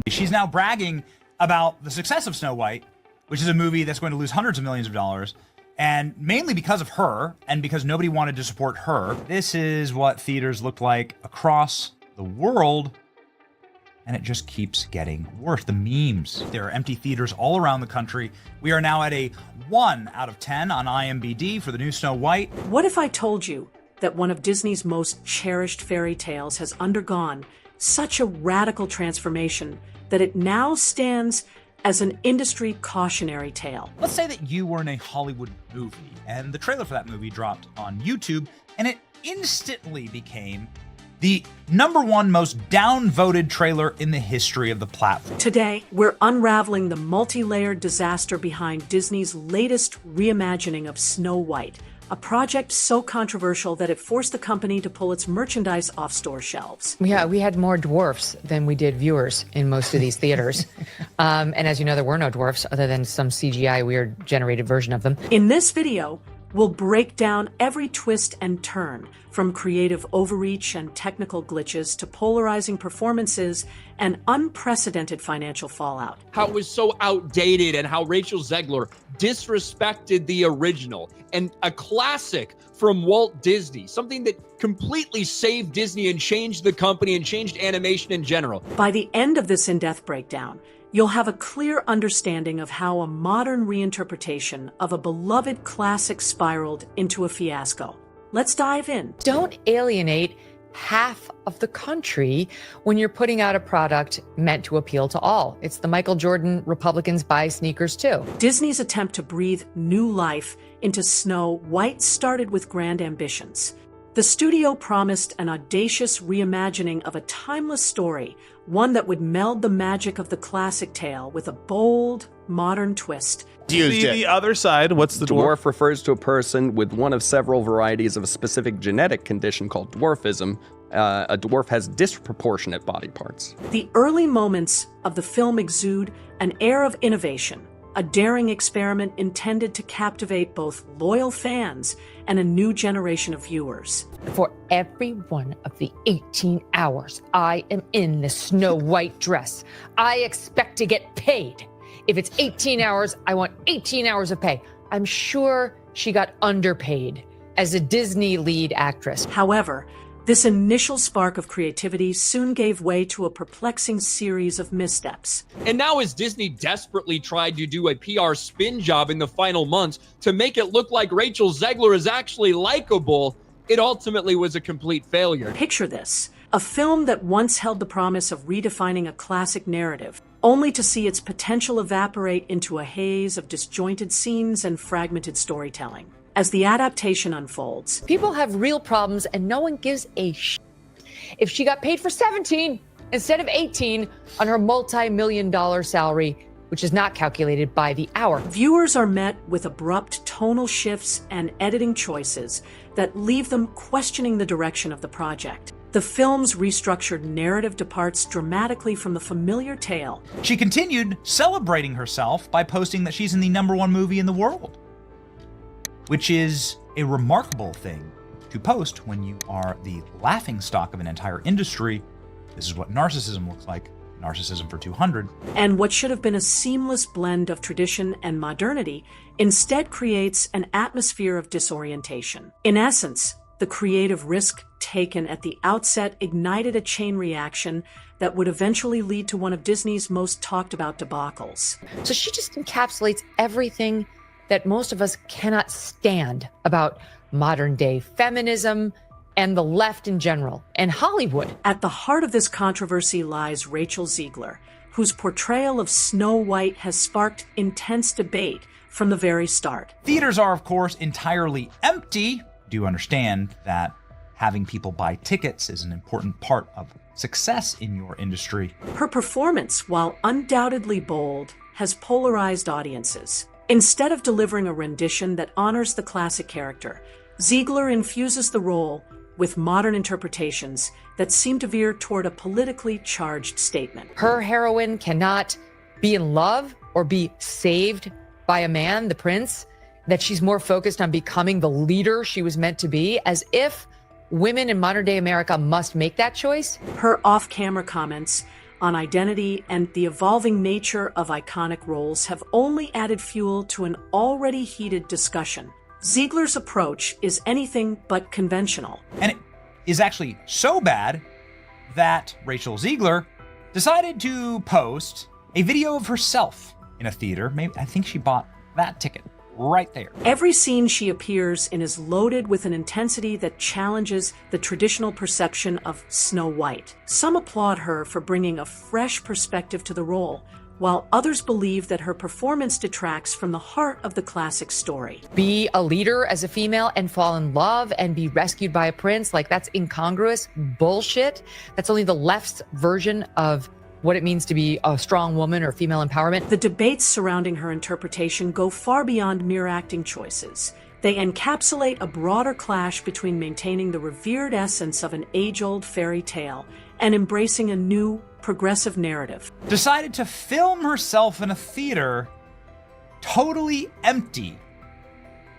She's now bragging about the success of Snow White, which is a movie that's going to lose hundreds of millions of dollars. And mainly because of her, and because nobody wanted to support her. This is what theaters look like across the world. And it just keeps getting worse. The memes. There are empty theaters all around the country. We are now at a 1 out of 10 on IMDb for the new Snow White. What if I told you that one of Disney's most cherished fairy tales has undergone such a radical transformation that it now stands as an industry cautionary tale? Let's say that you were in a Hollywood movie and the trailer for that movie dropped on YouTube and it instantly became the #1 most downvoted trailer in the history of the platform. Today, we're unraveling the multi-layered disaster behind Disney's latest reimagining of Snow White, a project so controversial that it forced the company to pull its merchandise off store shelves. Yeah, we had more dwarfs than we did viewers in most of these theaters. And as you know, there were no dwarfs other than some CGI weird generated version of them. In this video, we'll break down every twist and turn, from creative overreach and technical glitches to polarizing performances and unprecedented financial fallout. How it was so outdated and how Rachel Zegler disrespected the original, and a classic from Walt Disney, something that completely saved Disney and changed the company and changed animation in general. By the end of this in-depth breakdown, you'll have a clear understanding of how a modern reinterpretation of a beloved classic spiraled into a fiasco. Let's dive in. Don't alienate half of the country when you're putting out a product meant to appeal to all. It's the Michael Jordan Republicans buy sneakers too. Disney's attempt to breathe new life into Snow White started with grand ambitions. The studio promised an audacious reimagining of a timeless story, one that would meld the magic of the classic tale with a bold, modern twist. See the other side. What's the dwarf? Dwarf refers to a person with one of several varieties of a specific genetic condition called dwarfism. A dwarf has disproportionate body parts. The early moments of the film exude an air of innovation, a daring experiment intended to captivate both loyal fans and a new generation of viewers. For every one of the 18 hours I am in the Snow White dress, I expect to get paid. If it's 18 hours, I want 18 hours of pay. I'm sure she got underpaid as a Disney lead actress. However, this initial spark of creativity soon gave way to a perplexing series of missteps. And now as Disney desperately tried to do a PR spin job in the final months to make it look like Rachel Zegler is actually likable, it ultimately was a complete failure. Picture this: a film that once held the promise of redefining a classic narrative, only to see its potential evaporate into a haze of disjointed scenes and fragmented storytelling. As the adaptation unfolds, people have real problems and no one gives a shit if she got paid for 17 instead of 18 on her multi-million-dollar salary, which is not calculated by the hour. Viewers are met with abrupt tonal shifts and editing choices that leave them questioning the direction of the project. The film's restructured narrative departs dramatically from the familiar tale. She continued celebrating herself by posting that she's in the #1 movie in the world, which is a remarkable thing to post when you are the laughingstock of an entire industry. This is what narcissism looks like. Narcissism for 200. And what should have been a seamless blend of tradition and modernity instead creates an atmosphere of disorientation. In essence, the creative risk taken at the outset ignited a chain reaction that would eventually lead to one of Disney's most talked about debacles. So she just encapsulates everything that most of us cannot stand about modern day feminism and the left in general, and Hollywood. At the heart of this controversy lies Rachel Zegler, whose portrayal of Snow White has sparked intense debate from the very start. Theaters are, of course, entirely empty. Do understand that having people buy tickets is an important part of success in your industry. Her performance, while undoubtedly bold, has polarized audiences. Instead of delivering a rendition that honors the classic character, Zegler infuses the role with modern interpretations that seem to veer toward a politically charged statement. Her heroine cannot be in love or be saved by a man, the prince, that she's more focused on becoming the leader she was meant to be, as if women in modern day America must make that choice. Her off-camera comments on identity and the evolving nature of iconic roles have only added fuel to an already heated discussion. Zegler's approach is anything but conventional. And it is actually so bad that Rachel Zegler decided to post a video of herself in a theater. Maybe I think she bought that ticket right there. Every scene she appears in is loaded with an intensity that challenges the traditional perception of Snow White. Some applaud her for bringing a fresh perspective to the role, while others believe that her performance detracts from the heart of the classic story. Be a leader as a female and fall in love and be rescued by a prince, like that's incongruous bullshit. That's only the left's version of what it means to be a strong woman or female empowerment. The debates surrounding her interpretation go far beyond mere acting choices. They encapsulate a broader clash between maintaining the revered essence of an age-old fairy tale and embracing a new, progressive narrative. Decided to film herself in a theater totally empty,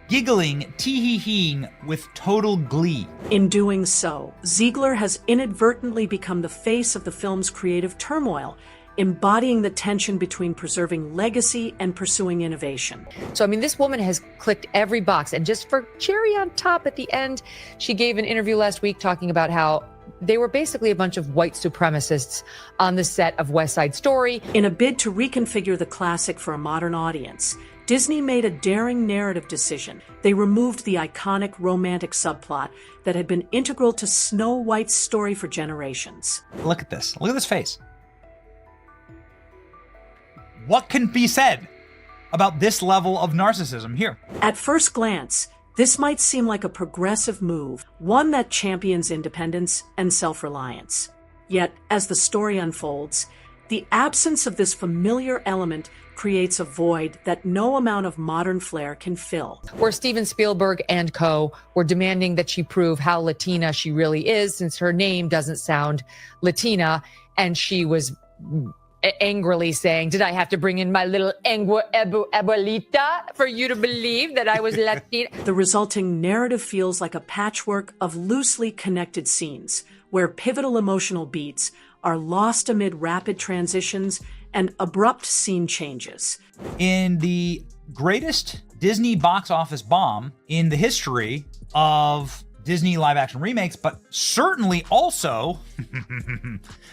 giggling, tee-hee-heeing with total glee. In doing so, Zegler has inadvertently become the face of the film's creative turmoil, embodying the tension between preserving legacy and pursuing innovation. So, I mean, this woman has clicked every box. And just for cherry on top at the end, she gave an interview last week talking about how they were basically a bunch of white supremacists on the set of West Side Story. In a bid to reconfigure the classic for a modern audience, Disney made a daring narrative decision. They removed the iconic romantic subplot that had been integral to Snow White's story for generations. Look at this. Look at this face. What can be said about this level of narcissism here? At first glance, this might seem like a progressive move, one that champions independence and self-reliance. Yet, as the story unfolds, the absence of this familiar element creates a void that no amount of modern flair can fill. Where Steven Spielberg and co. were demanding that she prove how Latina she really is, since her name doesn't sound Latina, and she was angrily saying, did I have to bring in my little abuelita for you to believe that I was Latina? The resulting narrative feels like a patchwork of loosely connected scenes, where pivotal emotional beats are lost amid rapid transitions and abrupt scene changes. In the greatest Disney box office bomb in the history of Disney live-action remakes, but certainly also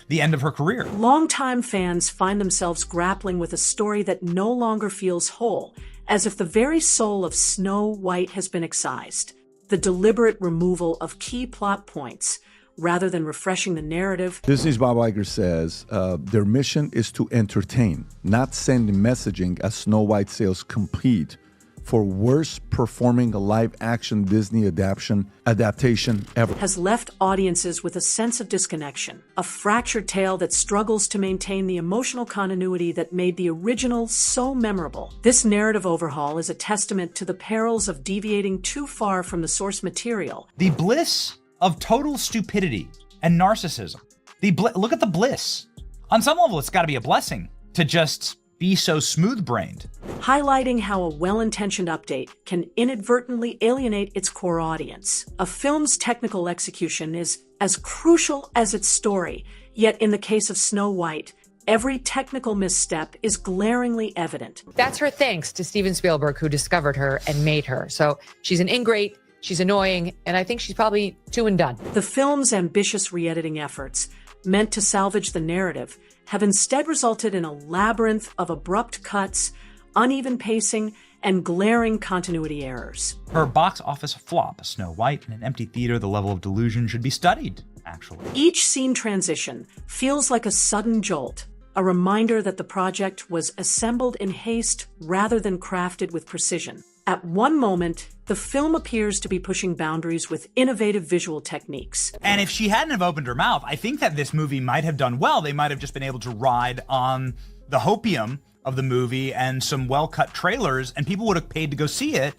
the end of her career. Longtime fans find themselves grappling with a story that no longer feels whole, as if the very soul of Snow White has been excised. The deliberate removal of key plot points, rather than refreshing the narrative. Disney's Bob Iger says their mission is to entertain, not send messaging as Snow White sales compete for worst performing live-action Disney adaptation ever. Has left audiences with a sense of disconnection, a fractured tale that struggles to maintain the emotional continuity that made the original so memorable. This narrative overhaul is a testament to the perils of deviating too far from the source material. The bliss of total stupidity and narcissism. Look at the bliss. On some level, it's got to be a blessing to just be so smooth-brained. Highlighting how a well-intentioned update can inadvertently alienate its core audience. A film's technical execution is as crucial as its story, yet in the case of Snow White, every technical misstep is glaringly evident. That's her thanks to Steven Spielberg, who discovered her and made her. So she's an ingrate, she's annoying, and I think she's probably two and done. The film's ambitious re-editing efforts, meant to salvage the narrative, have instead resulted in a labyrinth of abrupt cuts, uneven pacing, and glaring continuity errors. Her box office flop, Snow White, in an empty theater, the level of delusion should be studied, actually. Each scene transition feels like a sudden jolt, a reminder that the project was assembled in haste rather than crafted with precision. At one moment, the film appears to be pushing boundaries with innovative visual techniques. And if she hadn't have opened her mouth, I think that this movie might have done well. They might have just been able to ride on the hopium of the movie and some well-cut trailers, and people would have paid to go see it,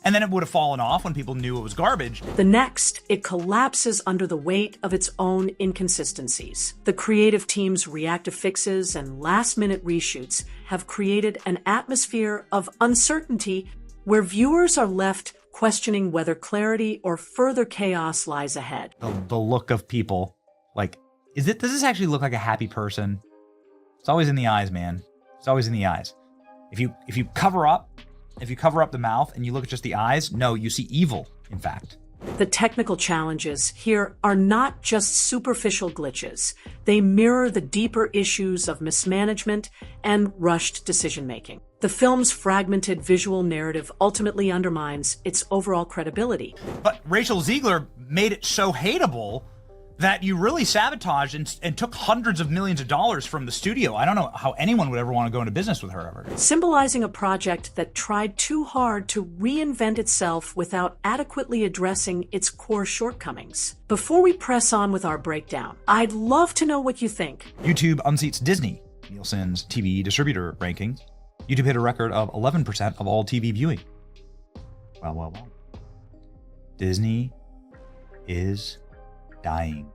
and then it would have fallen off when people knew it was garbage. The next, it collapses under the weight of its own inconsistencies. The creative team's reactive fixes and last-minute reshoots have created an atmosphere of uncertainty where viewers are left questioning whether clarity or further chaos lies ahead. The look of people, like, does this actually look like a happy person? It's always in the eyes, man. It's always in the eyes. If you cover up the mouth and you look at just the eyes, no, you see evil, in fact. The technical challenges here are not just superficial glitches. They mirror the deeper issues of mismanagement and rushed decision-making. The film's fragmented visual narrative ultimately undermines its overall credibility. But Rachel Zegler made it so hateable that you really sabotaged and took hundreds of millions of dollars from the studio. I don't know how anyone would ever want to go into business with her ever. Symbolizing a project that tried too hard to reinvent itself without adequately addressing its core shortcomings. Before we press on with our breakdown, I'd love to know what you think. YouTube unseats Disney, Nielsen's TV distributor rankings. YouTube hit a record of 11% of all TV viewing. Well. Disney is dying.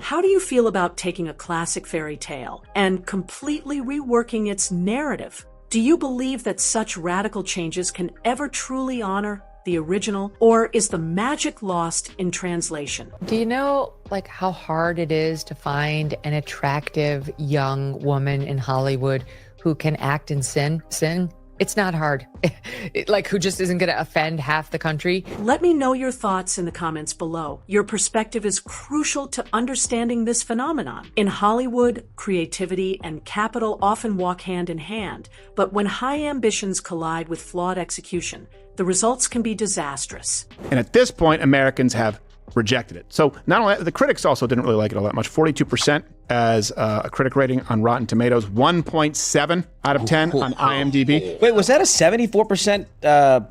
How do you feel about taking a classic fairy tale and completely reworking its narrative? Do you believe that such radical changes can ever truly honor the original, or is the magic lost in translation? Do you know, like, how hard it is to find an attractive young woman in Hollywood who can act and sing? It's not hard. Like, who just isn't going to offend half the country? Let me know your thoughts in the comments below. Your perspective is crucial to understanding this phenomenon. In Hollywood, creativity and capital often walk hand in hand, but when high ambitions collide with flawed execution, the results can be disastrous. And at this point, Americans have rejected it. So not only the critics also didn't really like it all that much. 42% as a critic rating on Rotten Tomatoes, 1.7 out of 10 on IMDb. Wait, was that a 74%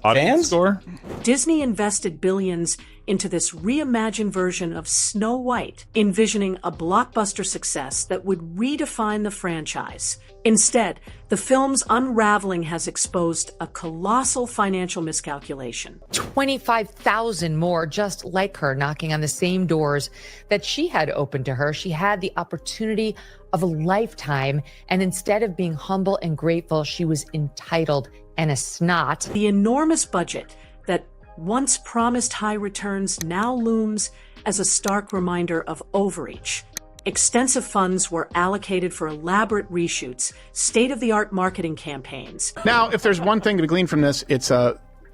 fans score? Disney invested billions into this reimagined version of Snow White, envisioning a blockbuster success that would redefine the franchise. Instead, the film's unraveling has exposed a colossal financial miscalculation. 25,000 more just like her knocking on the same doors that she had opened to her. She had the opportunity of a lifetime, and instead of being humble and grateful, she was entitled and a snot. The enormous budget that once promised high returns now looms as a stark reminder of overreach. Extensive funds were allocated for elaborate reshoots, state-of-the-art marketing campaigns. Now, if there's one thing to be gleaned from this, it's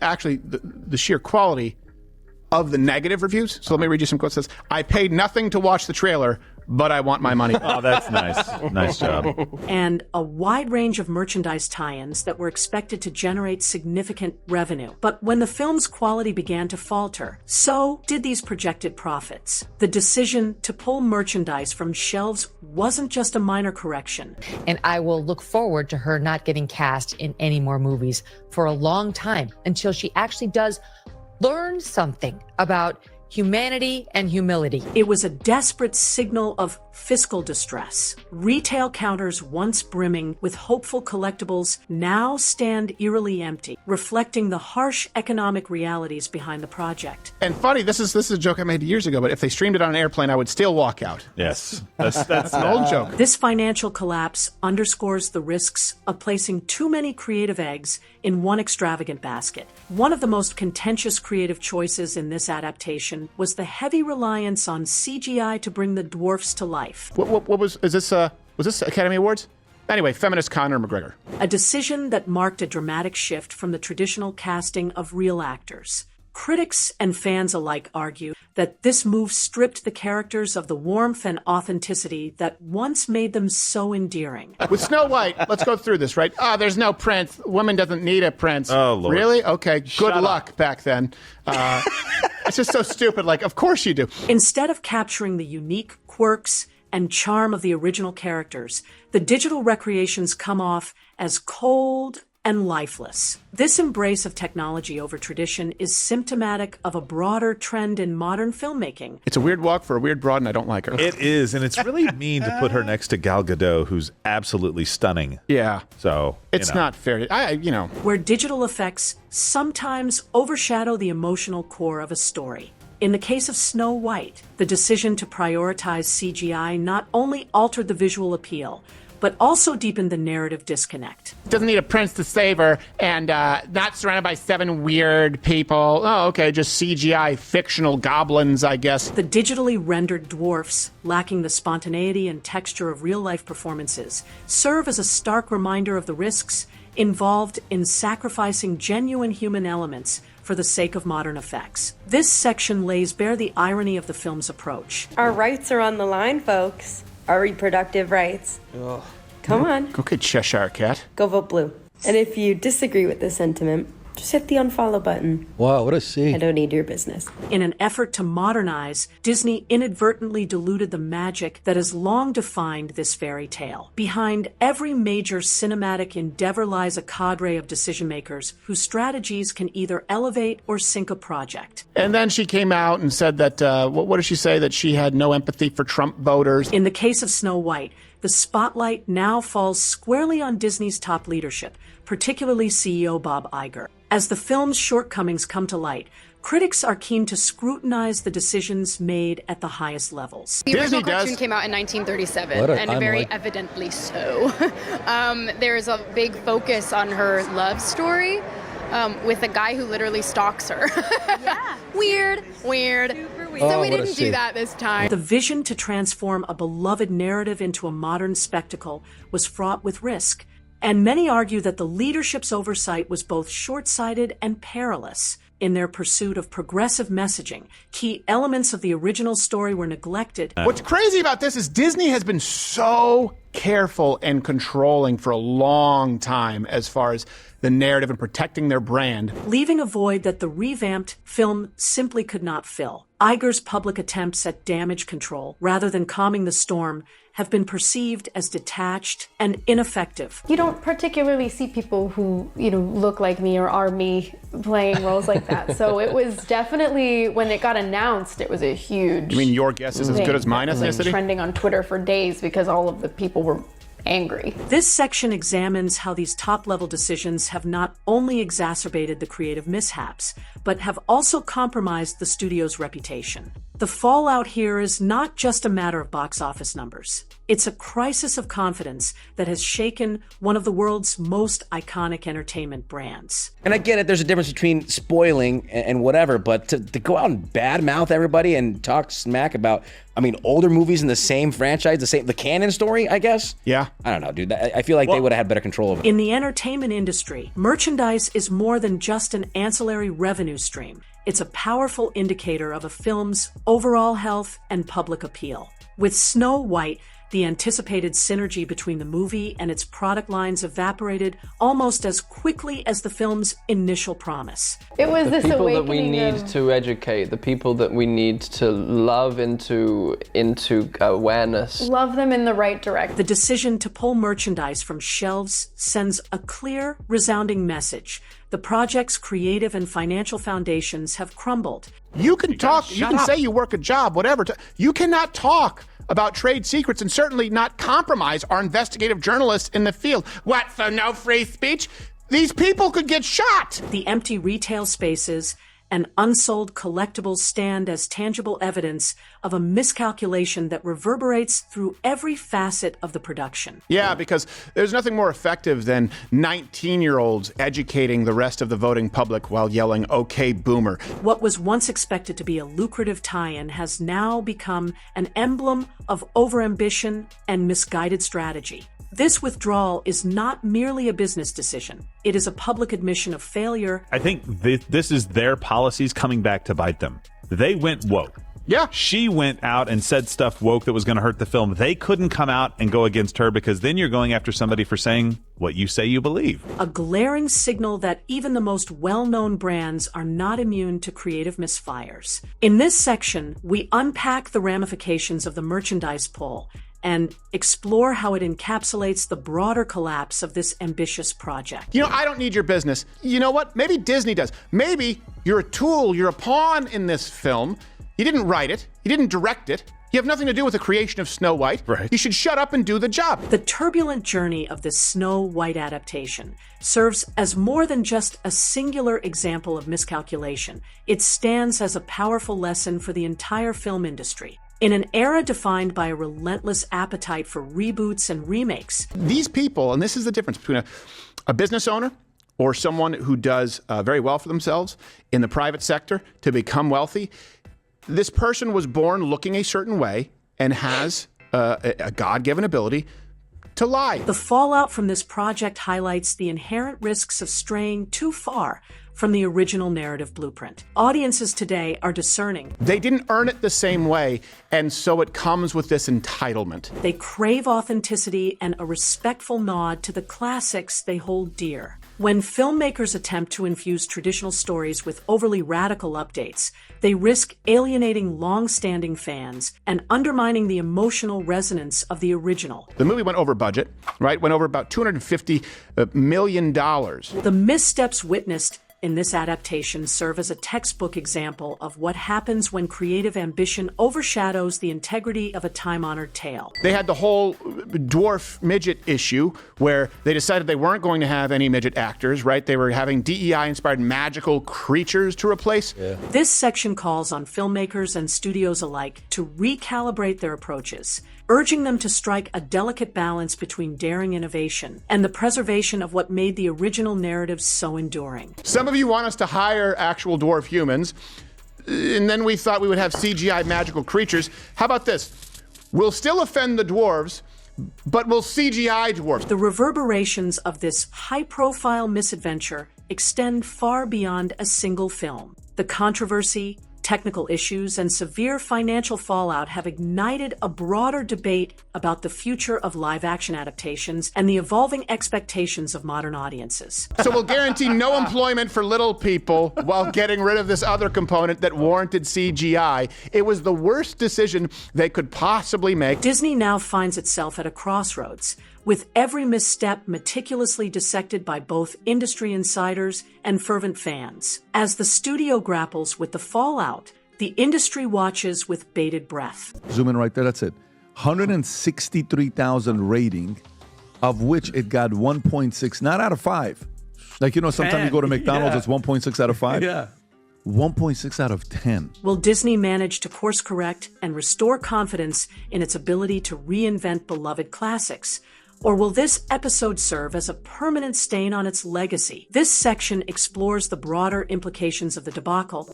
actually the sheer quality of the negative reviews. So let me read you some quotes. It says, "I paid nothing to watch the trailer, but I want my money." Oh, that's nice. Nice job. And a wide range of merchandise tie-ins that were expected to generate significant revenue. But when the film's quality began to falter, so did these projected profits. The decision to pull merchandise from shelves wasn't just a minor correction. And I will look forward to her not getting cast in any more movies for a long time until she actually does learn something about humanity and humility. It was a desperate signal of fiscal distress. Retail counters once brimming with hopeful collectibles now stand eerily empty, reflecting the harsh economic realities behind the project. And funny, this is a joke I made years ago, but if they streamed it on an airplane, I would still walk out. Yes. That's An old joke. This financial collapse underscores the risks of placing too many creative eggs in one extravagant basket. One of the most contentious creative choices in this adaptation was the heavy reliance on CGI to bring the dwarfs to life. What was this Academy Awards? Anyway, feminist Conor McGregor. A decision that marked a dramatic shift from the traditional casting of real actors. Critics and fans alike argue that this move stripped the characters of the warmth and authenticity that once made them so endearing. With Snow White, let's go through this, right? There's no prince. Woman doesn't need a prince. Oh, Lord. Really? Okay, good luck back then. It's just so stupid. Like, of course you do. Instead of capturing the unique quirks and charm of the original characters, the digital recreations come off as cold and lifeless. This embrace of technology over tradition is symptomatic of a broader trend in modern filmmaking. It's a weird walk for a weird broad, and I don't like her. It is, and it's really mean to put her next to Gal Gadot, who's absolutely stunning. Yeah. So It's not fair. Where digital effects sometimes overshadow the emotional core of a story. In the case of Snow White, the decision to prioritize CGI not only altered the visual appeal, but also deepened the narrative disconnect. Doesn't need a prince to save her, and not surrounded by 7 weird people. Oh, okay, just CGI fictional goblins, I guess. The digitally rendered dwarfs, lacking the spontaneity and texture of real-life performances, serve as a stark reminder of the risks involved in sacrificing genuine human elements for the sake of modern effects. This section lays bare the irony of the film's approach. Our rights are on the line, folks. Our reproductive rights. Ugh. Come on. Okay, Cheshire Cat. Go vote blue. And if you disagree with this sentiment, just hit the unfollow button. Wow, what a scene. I don't need your business. In an effort to modernize, Disney inadvertently diluted the magic that has long defined this fairy tale. Behind every major cinematic endeavor lies a cadre of decision-makers whose strategies can either elevate or sink a project. And then she came out and said that, what did she say? That she had no empathy for Trump voters. In the case of Snow White, the spotlight now falls squarely on Disney's top leadership, particularly CEO Bob Iger. As the film's shortcomings come to light, critics are keen to scrutinize the decisions made at the highest levels. The original cartoon came out in 1937, and very evidently so. There is a big focus on her love story with a guy who literally stalks her. Yeah. Weird. Super weird. So we didn't do that this time. The vision to transform a beloved narrative into a modern spectacle was fraught with risk. And many argue that the leadership's oversight was both short-sighted and perilous. In their pursuit of progressive messaging, key elements of the original story were neglected. What's crazy about this is Disney has been so careful and controlling for a long time as far as the narrative and protecting their brand, leaving a void that the revamped film simply could not fill. Iger's public attempts at damage control, rather than calming the storm, have been perceived as detached and ineffective. You don't particularly see people who, look like me or are me playing roles like that. So it was definitely, when it got announced, it was a huge... You mean your guess is as good as mine, ethnicity? Trending on Twitter for days because all of the people were angry. This section examines how these top-level decisions have not only exacerbated the creative mishaps, but have also compromised the studio's reputation. The fallout here is not just a matter of box office numbers. It's a crisis of confidence that has shaken one of the world's most iconic entertainment brands. And I get it, there's a difference between spoiling and whatever, but to go out and badmouth everybody and talk smack about, older movies in the same franchise, the canon story, I guess? Yeah. I don't know, dude. I feel like they would have had better control over it. In the entertainment industry, merchandise is more than just an ancillary revenue stream. It's a powerful indicator of a film's overall health and public appeal. With Snow White, the anticipated synergy between the movie and its product lines evaporated almost as quickly as the film's initial promise. It was this people awakening that we need to educate, the people that we need to love into awareness. Love them in the right direction. The decision to pull merchandise from shelves sends a clear, resounding message. The project's creative and financial foundations have crumbled. You can talk, you can say you work a job, whatever. You cannot talk about trade secrets and certainly not compromise our investigative journalists in the field. What, so no free speech? These people could get shot! The empty retail spaces and unsold collectibles stand as tangible evidence of a miscalculation that reverberates through every facet of the production. Yeah, because there's nothing more effective than 19-year-olds educating the rest of the voting public while yelling, "Okay, boomer." What was once expected to be a lucrative tie-in has now become an emblem of overambition and misguided strategy. This withdrawal is not merely a business decision. It is a public admission of failure. I think this is their policies coming back to bite them. They went woke. Yeah. She went out and said stuff woke that was going to hurt the film. They couldn't come out and go against her because then you're going after somebody for saying what you say you believe. A glaring signal that even the most well-known brands are not immune to creative misfires. In this section, we unpack the ramifications of the merchandise pull and explore how it encapsulates the broader collapse of this ambitious project. I don't need your business. You know what? Maybe Disney does. Maybe you're a tool, you're a pawn in this film. You didn't write it. You didn't direct it. You have nothing to do with the creation of Snow White. Right. You should shut up and do the job. The turbulent journey of this Snow White adaptation serves as more than just a singular example of miscalculation. It stands as a powerful lesson for the entire film industry. In an era defined by a relentless appetite for reboots and remakes, These people, and this is the difference between a business owner or someone who does very well for themselves in the private sector to become wealthy. This person was born looking a certain way and has a God-given ability to lie. the fallout from this project highlights the inherent risks of straying too far from the original narrative blueprint. Audiences today are discerning. They didn't earn it the same way, and so it comes with this entitlement. They crave authenticity and a respectful nod to the classics they hold dear. When filmmakers attempt to infuse traditional stories with overly radical updates, they risk alienating long-standing fans and undermining the emotional resonance of the original. The movie went over budget, right? Went over about $250 million. The missteps witnessed in this adaptation serve as a textbook example of what happens when creative ambition overshadows the integrity of a time-honored tale. They had the whole dwarf midget issue where they decided they weren't going to have any midget actors, right? They were having DEI-inspired magical creatures to replace. This section calls on filmmakers and studios alike to recalibrate their approaches, urging them to strike a delicate balance between daring innovation and the preservation of what made the original narrative so enduring. Some of you want us to hire actual dwarf humans, and then we thought we would have CGI magical creatures. How about this? We'll still offend the dwarves, but we'll CGI dwarves. The reverberations of this high-profile misadventure extend far beyond a single film. The controversy, technical issues, and severe financial fallout have ignited a broader debate about the future of live-action adaptations and the evolving expectations of modern audiences. So we'll guarantee no employment for little people while getting rid of this other component that warranted CGI. It was the worst decision they could possibly make. Disney now finds itself at a crossroads, with every misstep meticulously dissected by both industry insiders and fervent fans. As the studio grapples with the fallout, the industry watches with bated breath. Zoom in right there, that's it. 163,000 rating, of which it got 1.6, not out of 5. Like, you know, sometimes you go to McDonald's, it's 1.6 out of 5. 1.6 out of 10. Will Disney manage to course correct and restore confidence in its ability to reinvent beloved classics? Or will this episode serve as a permanent stain on its legacy? This section explores the broader implications of the debacle.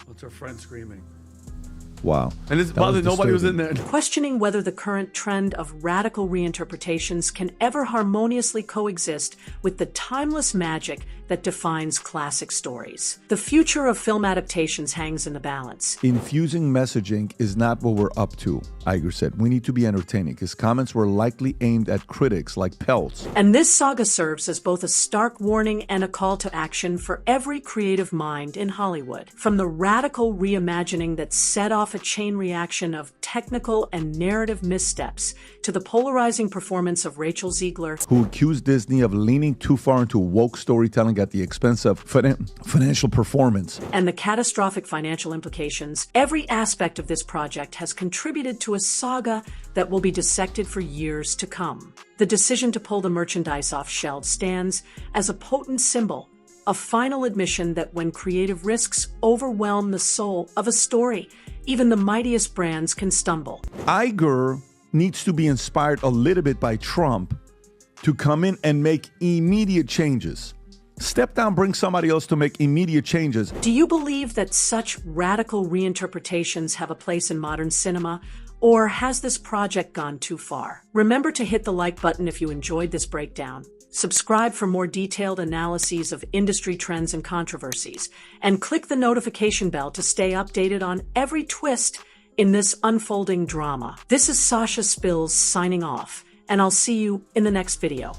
What's our friend screaming? Wow. And this bothered nobody was in there. Questioning whether the current trend of radical reinterpretations can ever harmoniously coexist with the timeless magic that defines classic stories. The future of film adaptations hangs in the balance. Infusing messaging is not what we're up to, Iger said. We need to be entertaining. His comments were likely aimed at critics like Peltz. And this saga serves as both a stark warning and a call to action for every creative mind in Hollywood. From the radical reimagining that set off a chain reaction of technical and narrative missteps to the polarizing performance of Rachel Zegler, who accused Disney of leaning too far into woke storytelling at the expense of financial performance, and the catastrophic financial implications, every aspect of this project has contributed to a saga that will be dissected for years to come. The decision to pull the merchandise off shelves stands as a potent symbol, a final admission that when creative risks overwhelm the soul of a story, even the mightiest brands can stumble. Iger needs to be inspired a little bit by Trump to come in and make immediate changes. Step down, bring somebody else to make immediate changes. Do you believe that such radical reinterpretations have a place in modern cinema, or has this project gone too far? Remember to hit the like button if you enjoyed this breakdown. Subscribe for more detailed analyses of industry trends and controversies, and click the notification bell to stay updated on every twist in this unfolding drama. This is Sasha Spills signing off, and I'll see you in the next video.